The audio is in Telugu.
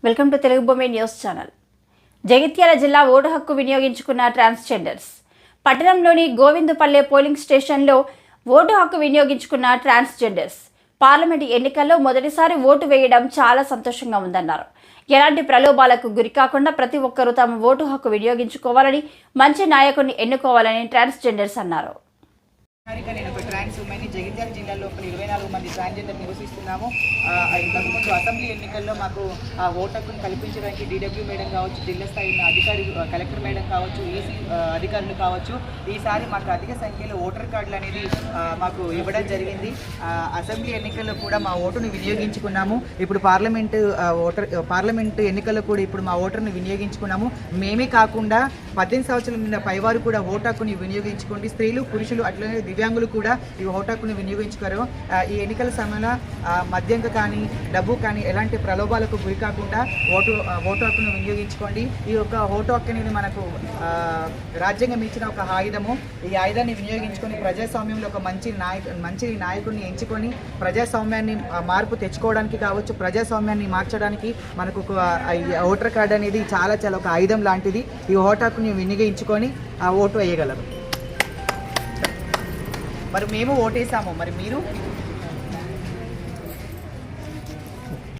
వెల్కమ్ టు తెలుగు భూమి న్యూస్ ఛానల్. జగిత్యాల జిల్లా ఓటు హక్కు వినియోగించుకున్న ట్రాన్స్జెండర్స్. పట్టణంలోని గోవిందుపల్లె పోలింగ్ స్టేషన్లో ఓటు హక్కు వినియోగించుకున్న ట్రాన్స్జెండర్స్ పార్లమెంటు ఎన్నికల్లో మొదటిసారి ఓటు వేయడం చాలా సంతోషంగా ఉందన్నారు. ఎలాంటి ప్రలోభాలకు గురికాకుండా ప్రతి ఒక్కరూ తమ ఓటు హక్కు వినియోగించుకోవాలని, మంచి నాయకుడిని ఎన్నుకోవాలని ట్రాన్స్జెండర్స్ అన్నారు. నేను ఒక ట్రాన్స్ ఉమెన్ని జగిత్యాల జిల్లా లోపల 24 మంది ట్రాన్స్జెండర్ నివసిస్తున్నాము. ఇంతకుముందు అసెంబ్లీ ఎన్నికల్లో మాకు ఓటు హక్కును కల్పించడానికి DW మేడం కావచ్చు, జిల్లా స్థాయి అధికారి కలెక్టర్ మేడం కావచ్చు, ఈసీ అధికారులు కావచ్చు, ఈసారి మాకు అధిక సంఖ్యలో ఓటర్ కార్డులు అనేది మాకు ఇవ్వడం జరిగింది. అసెంబ్లీ ఎన్నికల్లో కూడా మా ఓటును వినియోగించుకున్నాము. ఇప్పుడు పార్లమెంటు ఎన్నికల్లో కూడా ఇప్పుడు మా ఓటర్ని వినియోగించుకున్నాము. మేమే కాకుండా 18 సంవత్సరాల నిన్న పైవారు కూడా ఓటు హక్కుని వినియోగించుకోండి. స్త్రీలు, పురుషులు, అట్లనే దివ్యాంగులు కూడా ఈ ఓటు హక్కుని వినియోగించుకోరు. ఈ ఎన్నికల సమయంలో మద్యంగా కానీ, డబ్బు కానీ ఎలాంటి ప్రలోభాలకు గురి కాకుండా ఓటు హక్కును వినియోగించుకోండి. ఈ యొక్క ఓటు హక్కు అనేది మనకు రాజ్యాంగం ఇచ్చిన ఒక ఆయుధము. ఈ ఆయుధాన్ని వినియోగించుకొని ప్రజాస్వామ్యంలో ఒక మంచి నాయకుడిని ఎంచుకొని ప్రజాస్వామ్యాన్ని మార్పు తెచ్చుకోవడానికి కావచ్చు, ప్రజాస్వామ్యాన్ని మార్చడానికి మనకు ఓటర్ కార్డు అనేది చాలా ఒక ఆయుధం లాంటిది. ఈ ఓటు హక్కుని వినియోగించుకొని ఓటు వేయగలరు. మరి మేము ఓటేసాము, మరి మీరు